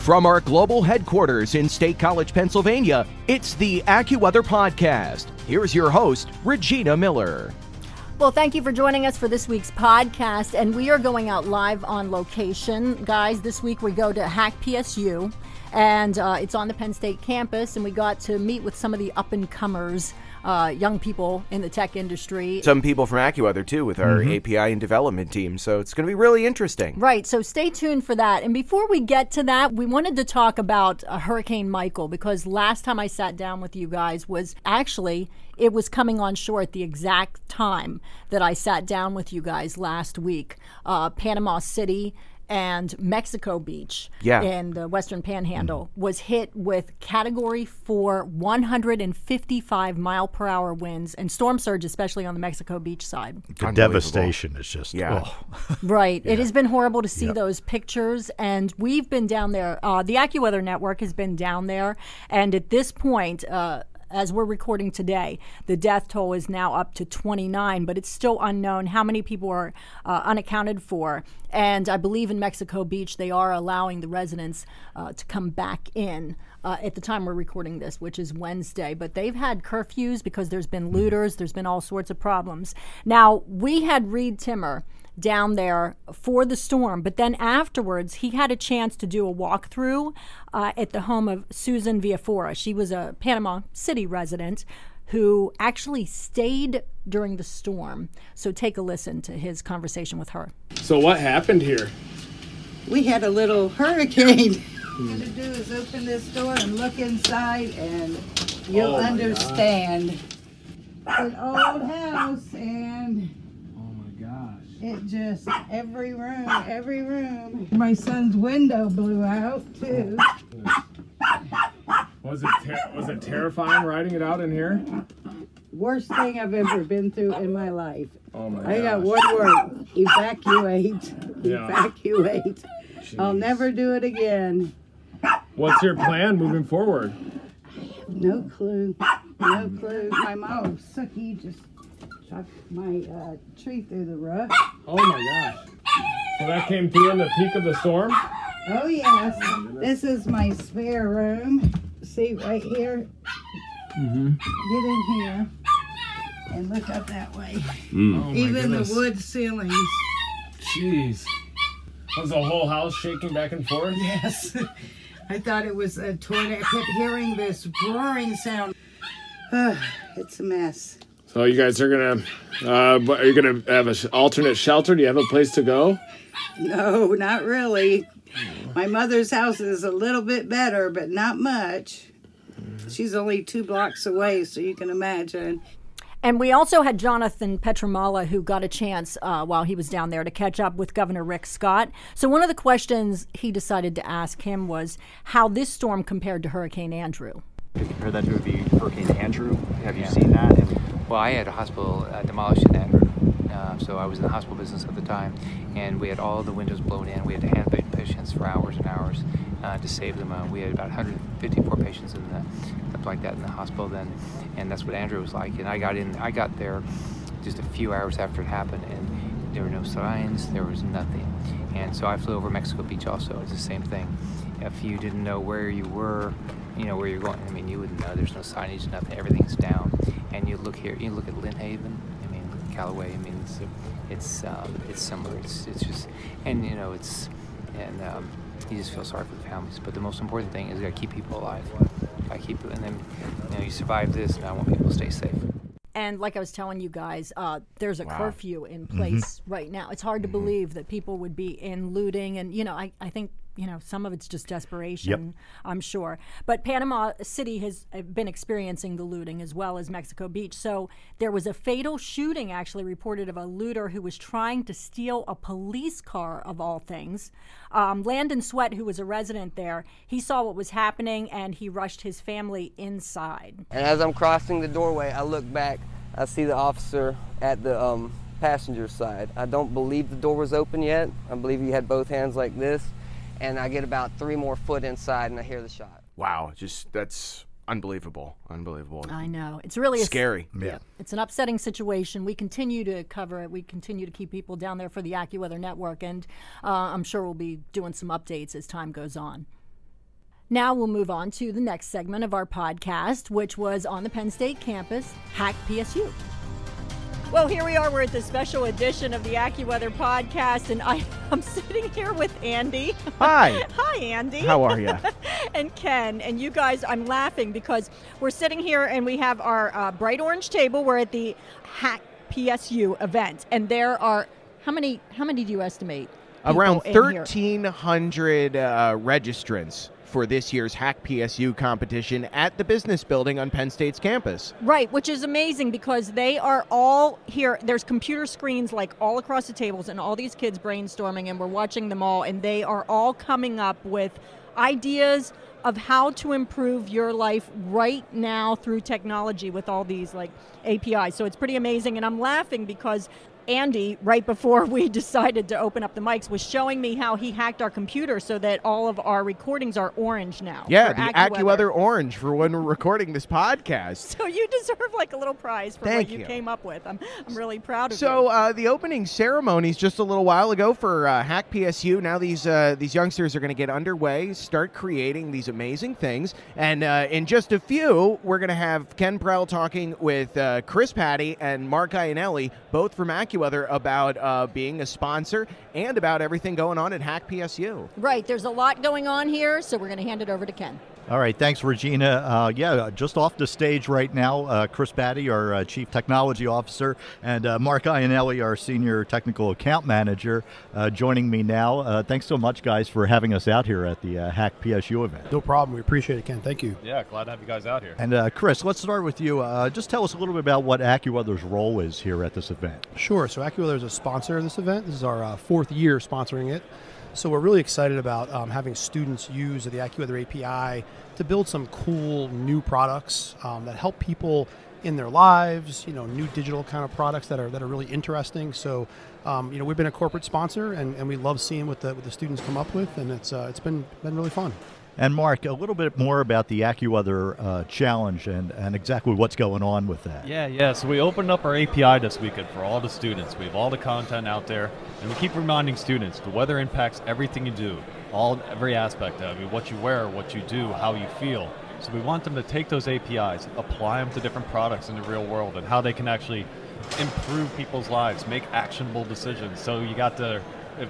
From our global headquarters in State College, Pennsylvania, it's the AccuWeather Podcast. Here's your host, Regina Miller. Well, thank you for joining us for this week's podcast, and we are going out live on location. Guys, this week we go to HackPSU, and it's on the Penn State campus, and we got to meet with some of the up-and-comers, young people in the tech industry. Some people from AccuWeather, too, with our API and development team, so it's going to be really interesting. Right, so stay tuned for that. And before we get to that, we wanted to talk about Hurricane Michael, because last time I sat down with you guys was actually, it was coming on shore at the exact time that I sat down with you guys last week. Panama City and Mexico Beach in the Western Panhandle was hit with Category 4, 155 mile per hour winds and storm surge, especially on the Mexico Beach side. The devastation is just, Right. It has been horrible to see those pictures, and we've been down there. The AccuWeather Network has been down there, and at this point, as we're recording today, the death toll is now up to 29, but it's still unknown how many people are unaccounted for. And I believe in Mexico Beach, they are allowing the residents to come back in at the time we're recording this, which is Wednesday. But they've had curfews because there's been looters, there's been all sorts of problems. Now, we had Reed Timmer down there for the storm, but then afterwards he had a chance to do a walkthrough at the home of Susan Villafora. She was a Panama City resident who actually stayed during the storm. So take a listen to his conversation with her. So what happened here? We had a little hurricane. What you're going to do is open this door and look inside, and you'll understand. It's an old house, and it just, every room. My son's window blew out, too. Was it terrifying riding it out in here? Worst thing I've ever been through in my life. Oh my I got one word: evacuate. Yeah. Evacuate. Jeez. I'll never do it again. What's your plan moving forward? No clue. No clue. My mom, Sookie, just shot my tree through the roof. Oh my gosh. So that came through in the peak of the storm? Oh yes. This is my spare room. See right here? Get in here and look up that way. Oh even the wood ceilings. Jeez. Was the whole house shaking back and forth? Yes. I thought it was a tornado. I kept hearing this roaring sound. It's a mess. So you guys are are you gonna have an alternate shelter? Do you have a place to go? No, not really. My mother's house is a little bit better, but not much. She's only 2 blocks away, so you can imagine. And we also had Jonathan Petramala, who got a chance while he was down there to catch up with Governor Rick Scott. So one of the questions he decided to ask him was how this storm compared to Hurricane Andrew. To compare that to the Hurricane Andrew, have you seen that? Well, I had a hospital demolished in Andrew, so I was in the hospital business at the time, and we had all the windows blown in. We had to handbed patients for hours and hours to save them. We had about 154 patients in something like that in the hospital then, and that's what Andrew was like. And I got there just a few hours after it happened, and there were no signs, there was nothing. And so I flew over Mexico Beach also. It's the same thing. If you didn't know where you were, where you're going, I mean, you wouldn't know. There's no signage, nothing. Everything's down. And you look here, you look at Lynn Haven, Callaway. I mean, it's summer. It's just, and you just feel sorry for the families. But the most important thing is you got to keep people alive. Got to keep, and then you survive this. And I want people to stay safe. And like I was telling you guys, there's a curfew in place right now. It's hard to believe that people would be in looting, and I think some of it's just desperation, I'm sure. But Panama City has been experiencing the looting as well as Mexico Beach. So there was a fatal shooting actually reported of a looter who was trying to steal a police car, of all things. Landon Sweat, who was a resident there, he saw what was happening and he rushed his family inside. And as I'm crossing the doorway, I look back, I see the officer at the passenger side. I don't believe the door was open yet. I believe he had both hands like this. And I get about 3 more foot inside and I hear the shot. Wow, that's unbelievable. I know. It's really scary. Yeah. It's an upsetting situation. We continue to cover it. We continue to keep people down there for the AccuWeather Network, and I'm sure we'll be doing some updates as time goes on. Now we'll move on to the next segment of our podcast, which was on the Penn State campus, HackPSU. Well, here we are. We're at the special edition of the AccuWeather Podcast, and I'm sitting here with Andy. Hi. Hi, Andy. How are you? And Ken. And you guys, I'm laughing because we're sitting here and we have our bright orange table. We're at the HackPSU event, and there are, how many do you estimate? Around 1,300 registrants for this year's HackPSU competition at the business building on Penn State's campus. Right, which is amazing because they are all here. There's computer screens like all across the tables and all these kids brainstorming, and we're watching them all, and they are all coming up with ideas of how to improve your life right now through technology with all these like APIs. So it's pretty amazing, and I'm laughing because Andy, right before we decided to open up the mics, was showing me how he hacked our computer so that all of our recordings are orange now. Yeah, the AccuWeather orange for when we're recording this podcast. So you deserve like a little prize for what you came up with. I'm really proud of you. So the opening ceremonies just a little while ago for HackPSU. Now these youngsters are going to get underway, start creating these amazing things. And in just a few, we're going to have Ken Prell talking with Chris Patty and Mark Iannelli, both from AccuWeather, about being a sponsor and about everything going on at HackPSU. Right, there's a lot going on here, so we're going to hand it over to Ken. All right, thanks, Regina. Just off the stage right now, Chris Patty, our Chief Technology Officer, and Mark Iannelli, our Senior Technical Account Manager, joining me now. Thanks so much, guys, for having us out here at the HackPSU event. No problem. We appreciate it, Ken. Thank you. Yeah, glad to have you guys out here. And Chris, let's start with you. Just tell us a little bit about what AccuWeather's role is here at this event. Sure. So AccuWeather is a sponsor of this event. This is our fourth year sponsoring it. So we're really excited about having students use the AccuWeather API to build some cool new products that help people in their lives, new digital kind of products that are really interesting. So, we've been a corporate sponsor, and we love seeing what the students come up with, and it's been really fun. And Mark, a little bit more about the AccuWeather Challenge and exactly what's going on with that. Yeah. So we opened up our API this weekend for all the students. We have all the content out there, and we keep reminding students the weather impacts everything you do, every aspect of it, what you wear, what you do, how you feel. So we want them to take those APIs, apply them to different products in the real world, and how they can actually improve people's lives, make actionable decisions. So you got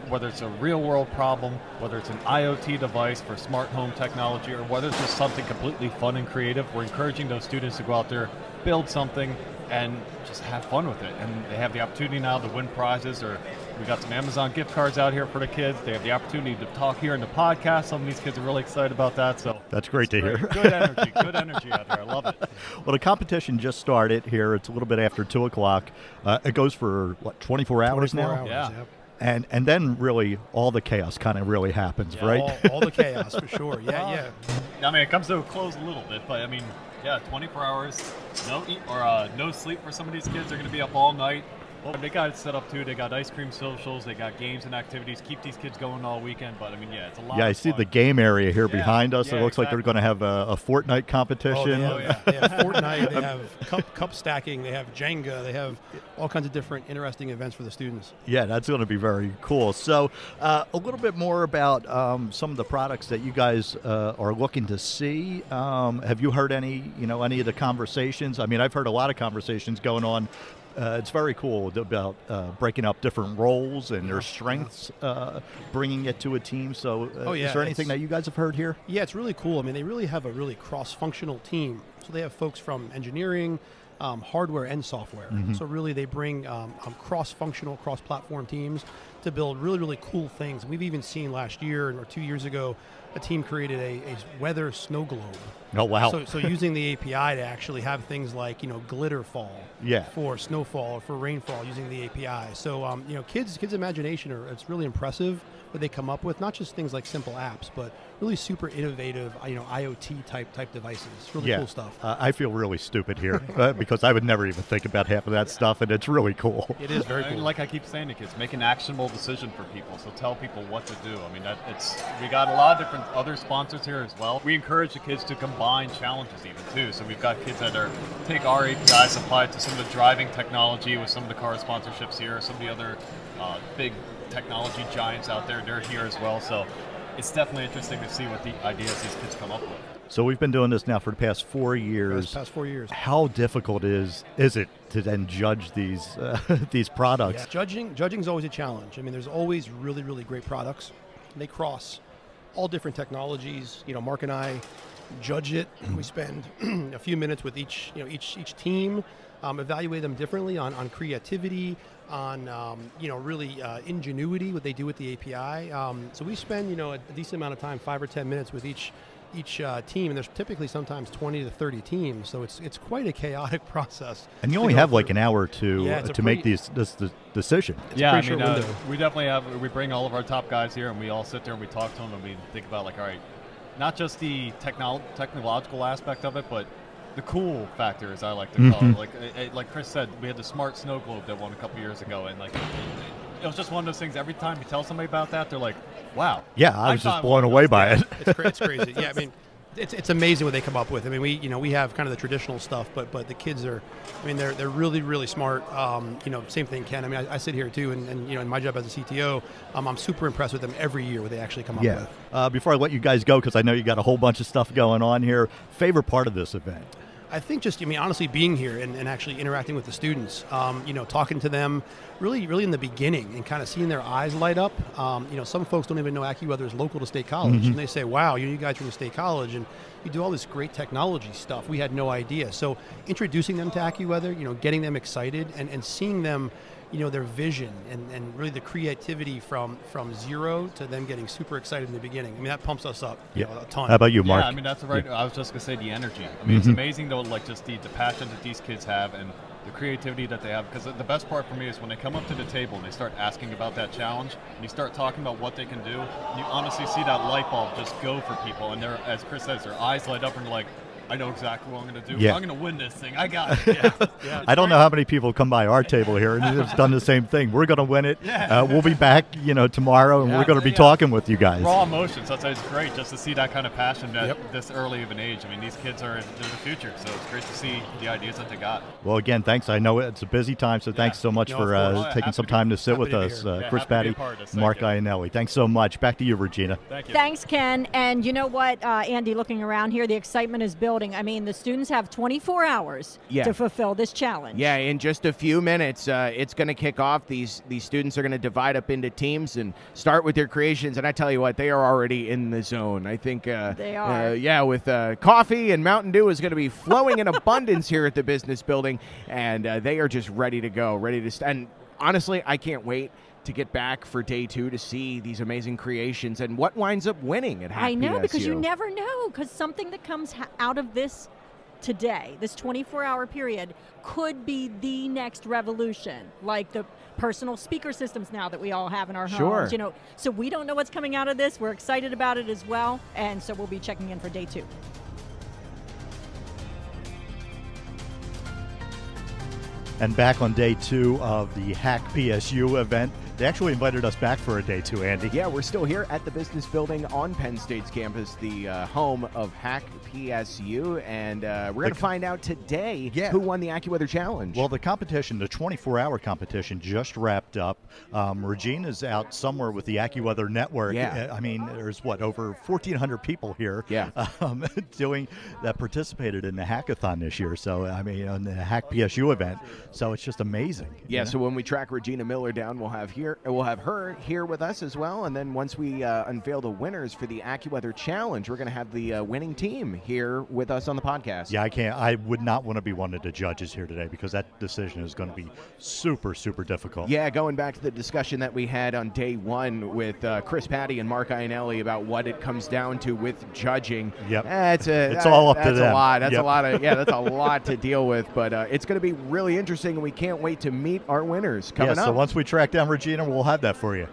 whether it's a real-world problem, whether it's an IoT device for smart home technology, or whether it's just something completely fun and creative, we're encouraging those students to go out there, build something, and just have fun with it. And they have the opportunity now to win prizes, or we got some Amazon gift cards out here for the kids. They have the opportunity to talk here in the podcast. Some of these kids are really excited about that. So that's great to hear. Good energy out there. I love it. Well, the competition just started here. It's a little bit after 2 o'clock. It goes for, 24 hours now? 24 hours, yeah. Yep. And then really all the chaos kind of really happens, right? All the chaos for sure. Yeah. I mean, it comes to a close a little bit, but 24 hours, no sleep for some of these kids. They're going to be up all night. Well, they got it set up too. They got ice cream socials. They got games and activities. Keep these kids going all weekend. But it's a lot. Yeah, I see the game area here behind us. Yeah, it looks like they're going to have a Fortnite competition. They have Fortnite. They have cup stacking. They have Jenga. They have all kinds of different interesting events for the students. Yeah, that's going to be very cool. So, a little bit more about some of the products that you guys are looking to see. Have you heard any of the conversations? I mean, I've heard a lot of conversations going on. It's very cool about breaking up different roles and their strengths, bringing it to a team. So is there anything that you guys have heard here? Yeah, it's really cool. I mean, they really have a really cross-functional team. So they have folks from engineering, hardware, and software. Mm-hmm. So really they bring cross-functional, cross-platform teams to build really, really cool things. We've even seen last year or 2 years ago, a team created a weather snow globe. Oh, wow. So using the API to actually have things like, glitter fall for snowfall or for rainfall using the API. So, kids' imagination, it's really impressive what they come up with, not just things like simple apps, but really super innovative, IoT type devices. Really cool stuff. I feel really stupid here because I would never even think about half of that stuff, and it's really cool. It is very cool. Like I keep saying to kids, make an actionable decision for people. So tell people what to do. I mean, we got a lot of different other sponsors here as well. We encourage the kids to combine challenges even too. So we've got kids that take our APIs, apply it to some of the driving technology with some of the car sponsorships here, some of the other big technology giants out there. They're here as well. So it's definitely interesting to see what the ideas these kids come up with. So we've been doing this now for the past 4 years. How difficult is it to then judge these these products? Yeah. Judging's always a challenge. I mean, there's always really, really great products. They cross all different technologies. You know, Mark and I judge it. We spend a few minutes with each team, evaluate them differently on creativity, on really ingenuity, what they do with the API. So we spend a decent amount of time, 5 or 10 minutes with each team, and there's typically sometimes 20 to 30 teams, so it's quite a chaotic process. And you only have like an hour or two to make this decision. Yeah, I mean, we definitely we bring all of our top guys here, and we all sit there and we talk to them, and we think about like, all right, not just the technological aspect of it, but the cool factor, as I like to call it. Like Chris said, we had the smart snow globe that won a couple years ago, and like it was just one of those things. Every time you tell somebody about that, they're like, "Wow!" Yeah, I was just blown away by it. It's crazy. Yeah, I mean, it's amazing what they come up with. I mean, we have kind of the traditional stuff, but the kids are, I mean, they're really, really smart. Same thing, Ken. I mean, I sit here too, and in my job as a CTO, I'm super impressed with them every year what they actually come up with. Before I let you guys go, because I know you got a whole bunch of stuff going on here, favorite part of this event? I think honestly being here and actually interacting with the students, talking to them really in the beginning and kind of seeing their eyes light up. Some folks don't even know AccuWeather is local to State College, and they say, wow, you guys are from the State College and you do all this great technology stuff. We had no idea. So introducing them to AccuWeather, getting them excited and seeing them, their vision and really the creativity from zero to them getting super excited in the beginning. I mean, that pumps us up a ton. How about you, Mark? Yeah, I mean, that's right. I was just going to say the energy. I mean, it's amazing, though, like just the passion that these kids have and the creativity that they have. Because the best part for me is when they come up to the table and they start asking about that challenge and you start talking about what they can do, and you honestly see that light bulb just go for people. And they're, as Chris says, their eyes light up and they're like, I know exactly what I'm going to do. Yeah. I'm going to win this thing. I got it. I don't know how many people come by our table here and have done the same thing. We're going to win it. We'll be back, tomorrow, and we're going to be talking with you guys. Raw emotions. That's it's great just to see that kind of passion at this early of an age. I mean, these kids are the future, so it's great to see the ideas that they got. Well, again, thanks. I know it's a busy time, so thanks so much for taking some time to sit with us. Chris Patty, Mark Iannelli. Thanks so much. Back to you, Regina. Thank you. Thanks, Ken. And you know what, Andy, looking around here, the excitement is building. I mean, the students have 24 hours to fulfill this challenge. Yeah, in just a few minutes, it's going to kick off. These students are going to divide up into teams and start with their creations. And I tell you what, they are already in the zone. I think they are. With coffee and Mountain Dew is going to be flowing in abundance here at the business building, and they are just ready to go, and honestly, I can't wait to get back for day 2 to see these amazing creations and what winds up winning at HackPSU. I know, because you never know, because something that comes out of this today, this 24-hour period, could be the next revolution, like the personal speaker systems now that we all have in our homes. So we don't know what's coming out of this. We're excited about it as well, and so we'll be checking in for day 2. And back on day 2 of the HackPSU event. They actually invited us back for a day 2, Andy. Yeah, we're still here at the business building on Penn State's campus, the home of HackPSU, and we're going to find out today who won the AccuWeather Challenge. Well, the competition, the 24-hour competition, just wrapped up. Regina's out somewhere with the AccuWeather Network. I mean, there's over 1,400 people here that participated in the hackathon this year. So, I mean, in the HackPSU event. So it's just amazing. Yeah, so when we track Regina Miller down, we'll have her here with us as well, and then once we unveil the winners for the AccuWeather Challenge, we're going to have the winning team here with us on the podcast. Yeah, I would not want to be one of the judges here today because that decision is going to be super, super difficult. Yeah, going back to the discussion that we had on day 1 with Chris Patty and Mark Iannelli about what it comes down to with judging. Yep. It's all up to them. That's a lot. That's a lot of that's a lot to deal with, but it's going to be really interesting, and we can't wait to meet our winners coming up. So once we track down Regina, we'll have that for you.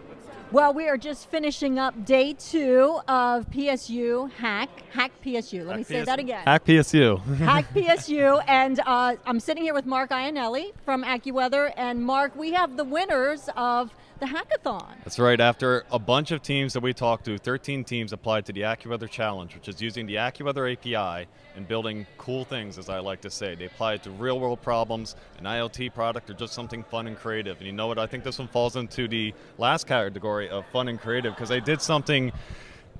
Well, we are just finishing up day 2 of PSU HackPSU. Let me say that again. HackPSU. HackPSU, and I'm sitting here with Mark Iannelli from AccuWeather, and Mark, we have the winners of the hackathon. That's right. After a bunch of teams that we talked to, 13 teams applied to the AccuWeather Challenge, which is using the AccuWeather API and building cool things, as I like to say. They applied to real-world problems, an IoT product, or just something fun and creative. And you know what? I think this one falls into the last category of fun and creative because they did something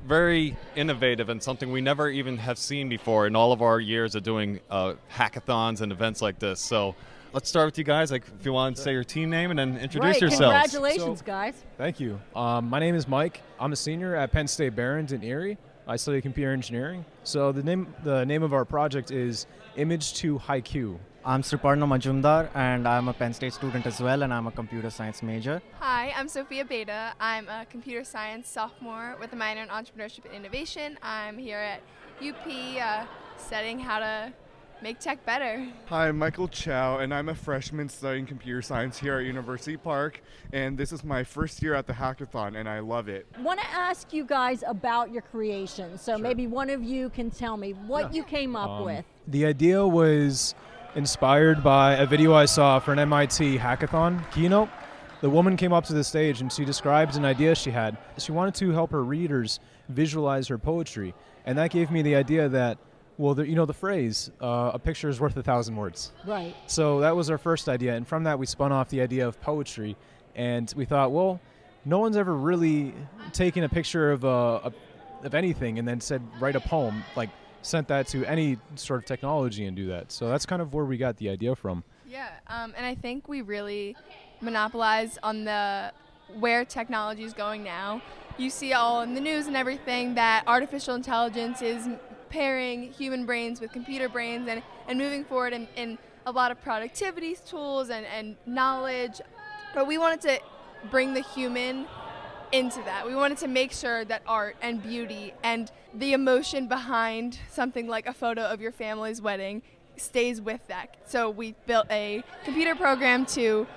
very innovative and something we never even have seen before in all of our years of doing hackathons and events like this. So let's start with you guys. Like, if you want to say your team name and then introduce yourselves. Congratulations, guys. Thank you. My name is Mike. I'm a senior at Penn State Barron's in Erie. I study computer engineering. So the name of our project is Image to HiQ. I'm Sriparna Majumdar, and I'm a Penn State student as well, and I'm a computer science major. Hi, I'm Sophia Beta. I'm a computer science sophomore with a minor in entrepreneurship and innovation. I'm here at UP studying how to make tech better. Hi, I'm Michael Chow, and I'm a freshman studying computer science here at University Park, and this is my first year at the Hackathon, and I love it. I want to ask you guys about your creation. So maybe one of you can tell me what you came up with. The idea was inspired by a video I saw for an MIT hackathon keynote. The woman came up to the stage and she described an idea she had. She wanted to help her readers visualize her poetry, and that gave me the idea that, well, the phrase, a picture is worth 1,000 words. Right. So that was our first idea, and from that we spun off the idea of poetry, and we thought, well, no one's ever really taken a picture of anything and then said, write a poem, like sent that to any sort of technology and do that. So that's kind of where we got the idea from. Yeah, and I think we really monopolize on where technology is going now. You see all in the news and everything that artificial intelligence is pairing human brains with computer brains and moving forward in a lot of productivity tools and knowledge. But we wanted to bring the human into that. We wanted to make sure that art and beauty and the emotion behind something like a photo of your family's wedding stays with that. So we built a computer program to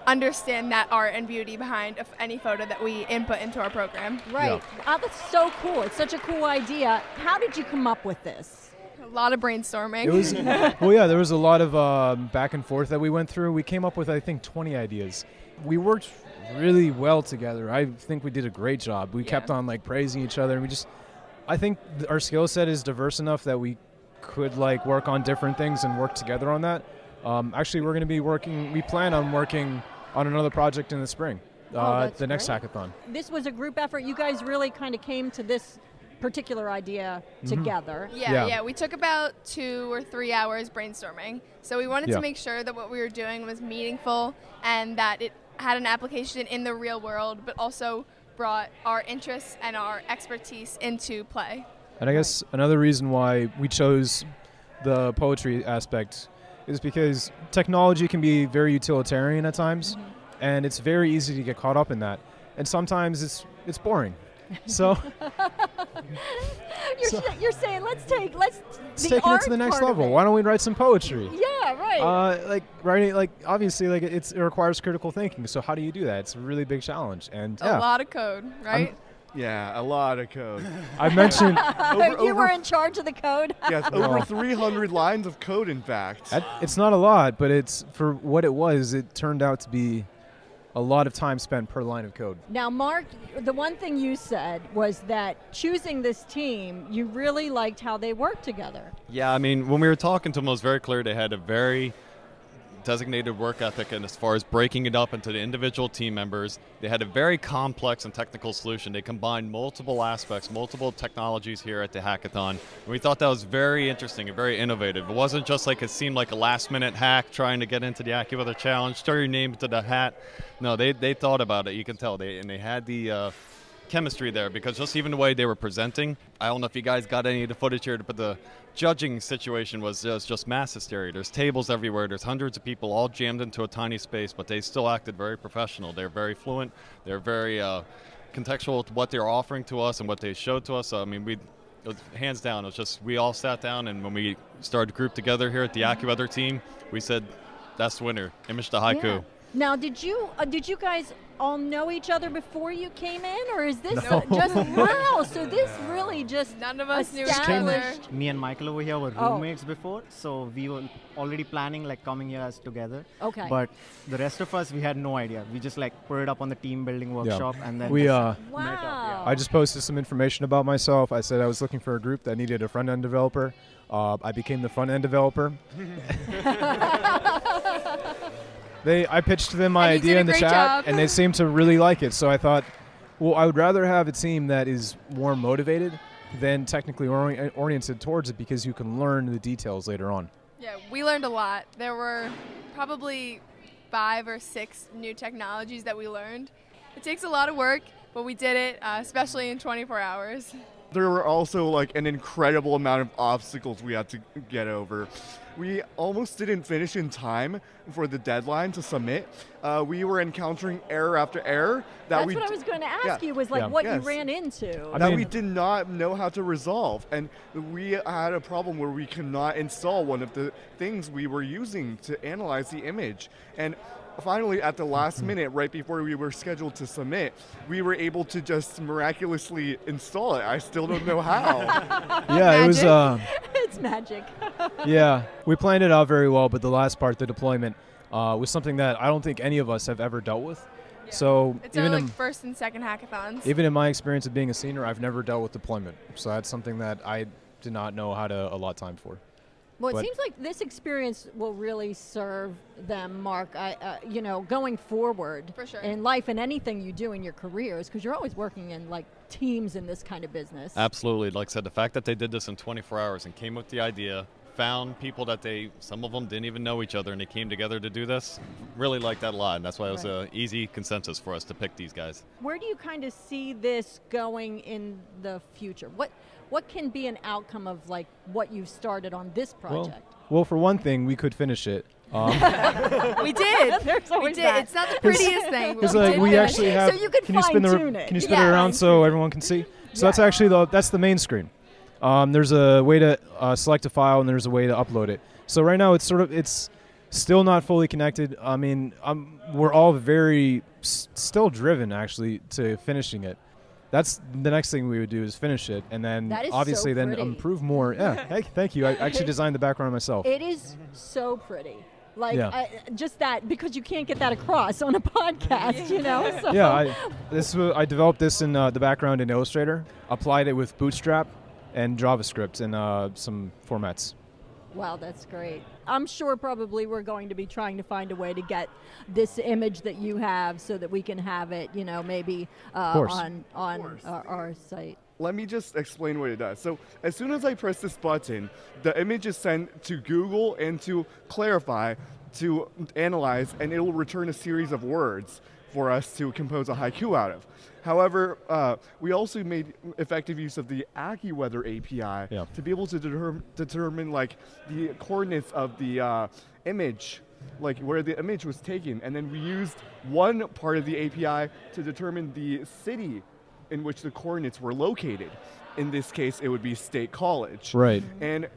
understand that art and beauty behind any photo that we input into our program. Right. Oh, that's so cool. It's such a cool idea. How did you come up with this? A lot of brainstorming. It was, well, yeah, there was a lot of back and forth that we went through. We came up with, I think, 20 ideas. We worked really well together. I think we did a great job. We kept on praising each other, and I think our skill set is diverse enough that we could work on different things and work together on that. Actually, we plan on working on another project in the spring, the next hackathon. This was a group effort. You guys really kind of came to this particular idea together. Yeah. We took about 2 or 3 hours brainstorming. So we wanted to make sure that what we were doing was meaningful and that it had an application in the real world, but also brought our interests and our expertise into play. And I guess another reason why we chose the poetry aspect is because technology can be very utilitarian at times, and it's very easy to get caught up in that. And sometimes it's boring. So you're saying let's take it to the next level. Why don't we write some poetry? Yeah, right. Writing, obviously, it requires critical thinking. So how do you do that? It's a really big challenge, and a lot of code, right? Yeah, a lot of code. I mentioned you were in charge of the code. Yes, over 300 lines of code, in fact. It's not a lot, but it's for what it was. It turned out to be a lot of time spent per line of code. Now, Mark, the one thing you said was that choosing this team, you really liked how they worked together. Yeah, I mean, when we were talking to them, it was very clear they had a very designated work ethic, and as far as breaking it up into the individual team members, they had a very complex and technical solution. They combined multiple aspects, multiple technologies here at the hackathon, and we thought that was very interesting and very innovative. It wasn't just it seemed like a last-minute hack trying to get into the AccuWeather challenge, throw your name into the hat. No, they thought about it. You can tell they had the chemistry there, because just even the way they were presenting, I don't know if you guys got any of the footage here, but the judging situation was just mass hysteria. There's tables everywhere. There's hundreds of people all jammed into a tiny space, but they still acted very professional. They're very fluent. They're very contextual to what they're offering to us and what they showed to us. So, I mean, it was, hands down, it was just we all sat down, and when we started to group together here at the AccuWeather team, we said, that's the winner, Image to Haiku. Yeah. Now, did you guys all know each other before you came in, or is this just wow? So this really just none of us knew each other. Me and Michael over here were roommates before, so we were already planning coming here as together. Okay. But the rest of us, we had no idea. We just put it up on the team building workshop, and then we met up. Wow. I just posted some information about myself. I said I was looking for a group that needed a front-end developer. I became the front-end developer. I pitched them my idea in the chat, and they seemed to really like it. So I thought, Well, I would rather have a team that is more motivated than technically oriented towards it, because you can learn the details later on. Yeah, we learned a lot. There were probably 5 or 6 new technologies that we learned. It takes a lot of work, but we did it, especially in 24 hours. There were also like an incredible amount of obstacles we had to get over. We almost didn't finish in time for the deadline to submit. We were encountering error after error. That's what I was going to ask you, was like what you ran into. That we did not know how to resolve. And we had a problem where we could not install one of the things we were using to analyze the image. And finally, at the last minute, right before we were scheduled to submit, we were able to just miraculously install it. I still don't know how. Yeah, it was. It's magic. Yeah, we planned it out very well, but the last part, the deployment, was something that I don't think any of us have ever dealt with. Yeah. So it's even our first and second hackathons. Even in my experience of being a senior, I've never dealt with deployment. So that's something that I did not know how to allot time for. Well, it seems like this experience will really serve them, Mark, going forward in life and anything you do in your careers, because you're always working in like teams in this kind of business. Absolutely. Like I said, the fact that they did this in 24 hours and came up with the idea, found people that some of them didn't even know each other, and they came together to do this, really liked that a lot. And that's why it was an easy consensus for us to pick these guys. Where do you kind of see this going in the future? What can be an outcome of like what you've started on this project? Well, for one thing, we could finish it. We did. We did. It's not the prettiest thing. It's like we actually have. So you can fine-tune it. Can you spin it around so everyone can see? So that's actually that's the main screen. There's a way to select a file, and there's a way to upload it. So right now it's still not fully connected. I mean, we're all very still driven actually to finishing it. That's the next thing we would do is finish it, and then obviously then improve more. Yeah, hey, thank you. I actually designed the background myself. It is so pretty. Like just that, because you can't get that across on a podcast, you know. So. Yeah, I developed this in the background in Illustrator, applied it with Bootstrap and JavaScript and some formats. Wow, that's great. I'm sure probably we're going to be trying to find a way to get this image that you have so that we can have it, maybe on our site. Let me just explain what it does. So as soon as I press this button, the image is sent to Google and to Clarify to analyze, and it will return a series of words for us to compose a haiku out of. However, we also made effective use of the AccuWeather API to be able to determine like the coordinates of the image, like where the image was taken, and then we used one part of the API to determine the city in which the coordinates were located. In this case, it would be State College. Right. And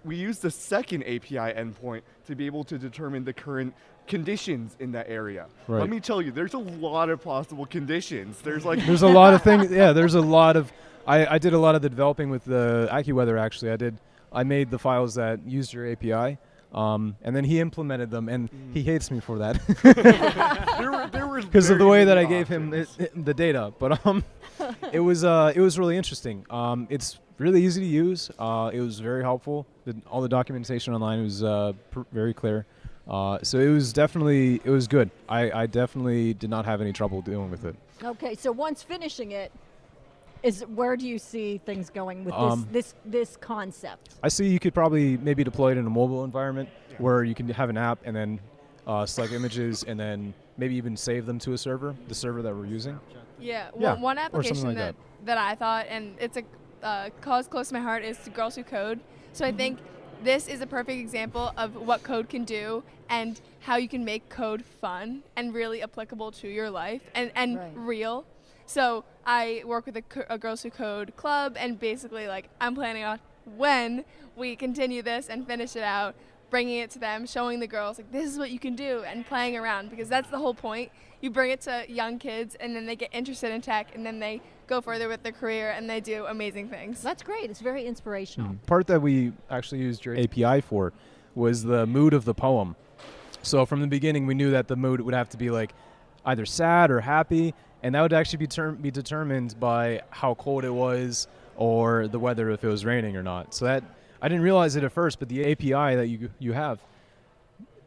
we used the second API endpoint to be able to determine the current conditions in that area. Right. Let me tell you, there's a lot of possible conditions. There's like there's a lot of things. Yeah, there's a lot of. I did a lot of the developing with the AccuWeather. Actually, I made the files that used your API, and then he implemented them, and he hates me for that because of the way that I gave him the data. But it was really interesting. It's really easy to use. It was very helpful. All the documentation online was very clear. So it was good. I definitely did not have any trouble dealing with it. Okay, so once finishing it, where do you see things going with this concept? I see you could probably maybe deploy it in a mobile environment where you can have an app and then select images and then maybe even save them to a server, the server that we're using. Yeah, well, one application that I thought, and it's a cause close to my heart, is to Girls Who Code. So I think this is a perfect example of what code can do and how you can make code fun and really applicable to your life and real. So I work with a Girls Who Code club, and basically like I'm planning on when we continue this and finish it out, bringing it to them, showing the girls like this is what you can do and playing around, because that's the whole point. You bring it to young kids and then they get interested in tech and then they go further with their career and they do amazing things. That's great. It's very inspirational. Part that we actually used your API for was the mood of the poem. So from the beginning we knew that the mood would have to be like either sad or happy, and that would actually be determined by how cold it was or the weather, if it was raining or not. So that I didn't realize it at first, but the API that you have,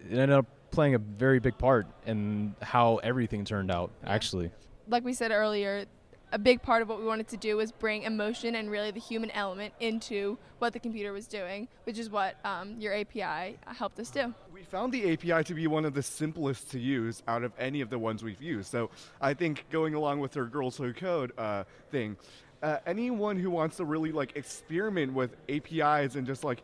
it ended up playing a very big part in how everything turned out, actually. Like we said earlier, a big part of what we wanted to do was bring emotion and really the human element into what the computer was doing, which is what your API helped us do. We found the API to be one of the simplest to use out of any of the ones we've used. So I think going along with our Girls Who Code thing, anyone who wants to really like experiment with APIs and just like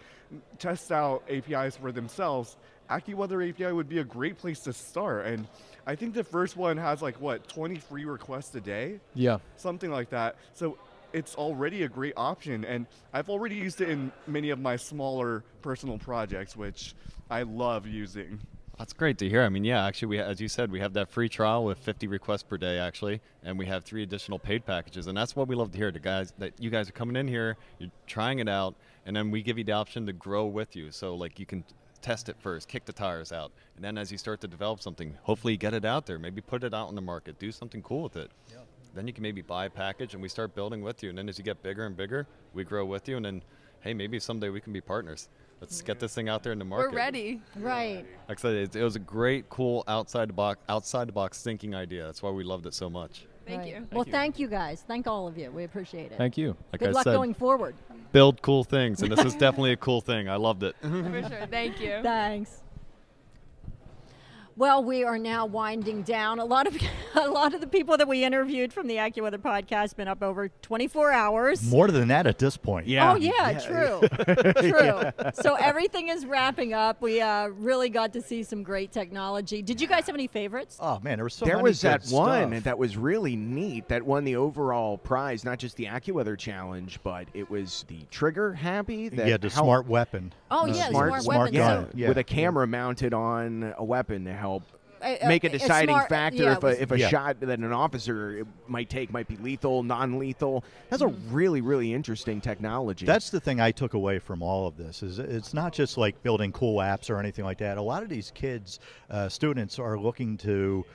test out APIs for themselves, AccuWeather API would be a great place to start. And I think the first one has like, what, 20 free requests a day? Yeah. Something like that. So it's already a great option. And I've already used it in many of my smaller personal projects, which I love using. That's great to hear. I mean, yeah, actually, as you said, we have that free trial with 50 requests per day, actually, and we have 3 additional paid packages. And that's what we love to hear, that you guys are coming in here, you're trying it out, and then we give you the option to grow with you. So, like, you can test it first, kick the tires out, and then as you start to develop something, hopefully get it out there, maybe put it out on the market, do something cool with it. Yeah. Then you can maybe buy a package and we start building with you, and then as you get bigger and bigger, we grow with you, and then, hey, maybe someday we can be partners. Let's get this thing out there in the market. We're ready. Right. Like I said, it was a great, cool, outside the box thinking idea. That's why we loved it so much. Thank you. Well, thank you guys. Thank all of you. We appreciate it. Thank you. Like Good luck going forward. Build cool things, and this is definitely a cool thing. I loved it. For sure. Thank you. Thanks. Well, we are now winding down. A lot of the people that we interviewed from the AccuWeather podcast been up over 24 hours. More than that at this point. Yeah. Oh, yeah, true. True. So everything is wrapping up. We really got to see some great technology. Did you guys have any favorites? Oh, man, there was so many good There was that one stuff. that was really neat that won the overall prize, not just the AccuWeather challenge, but it was the trigger happy. The smart weapon. Oh, yeah, smart weapon. gun. So, with a camera mounted on a weapon to help make a deciding factor if a shot that an officer might take might be lethal, non-lethal. That's a really, really interesting technology. That's the thing I took away from all of this. Is it's not just like building cool apps or anything like that. A lot of these kids, students, are looking to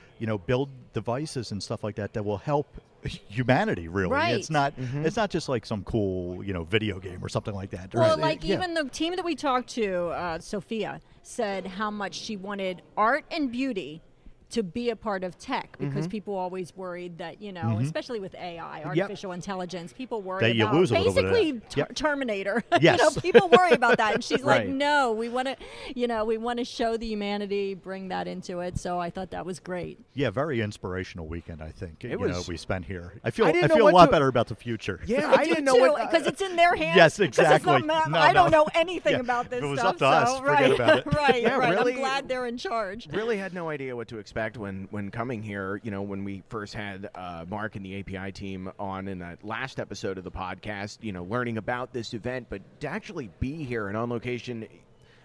build devices and stuff like that that will help humanity. Really, right. It's not just like some cool video game or something like that. Well, even the team that we talked to, Sophia, said how much she wanted art and beauty to be a part of tech, because people always worried that, especially with AI, artificial intelligence, people worry that about basically Terminator. Yes. People worry about that. And she's like, no, we want to, show the humanity, bring that into it. So I thought that was great. Yeah, very inspirational weekend, I think. It was, we spent here. I feel a lot better about the future. Yeah, I didn't know what, because it's in their hands. Yes, exactly. I don't know anything about this if it was stuff. Up to us, forget about it. Right. Really, I'm glad they're in charge. Really had no idea what to expect when coming here. When we first had Mark and the API team on in that last episode of the podcast, learning about this event, but to actually be here and on location,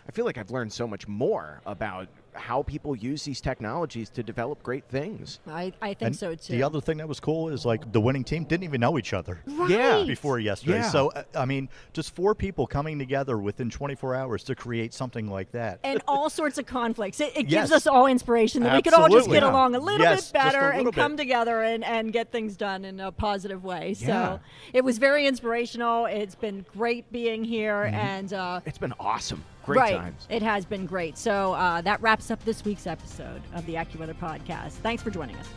I feel like I've learned so much more about how people use these technologies to develop great things. I think so too. The other thing that was cool is like the winning team didn't even know each other before yesterday. Yeah. So, I mean, just 4 people coming together within 24 hours to create something like that. And all sorts of conflicts. It gives us all inspiration that we could all just get along a little bit better and come together and get things done in a positive way. Yeah. So it was very inspirational. It's been great being here. And it's been awesome. Great times. It has been great. So that wraps up this week's episode of the AccuWeather Podcast. Thanks for joining us.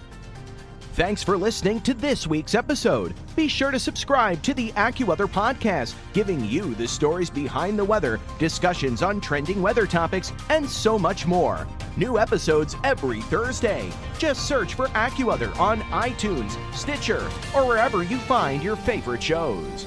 Thanks for listening to this week's episode. Be sure to subscribe to the AccuWeather Podcast, giving you the stories behind the weather, discussions on trending weather topics, and so much more. New episodes every Thursday. Just search for AccuWeather on iTunes, Stitcher, or wherever you find your favorite shows.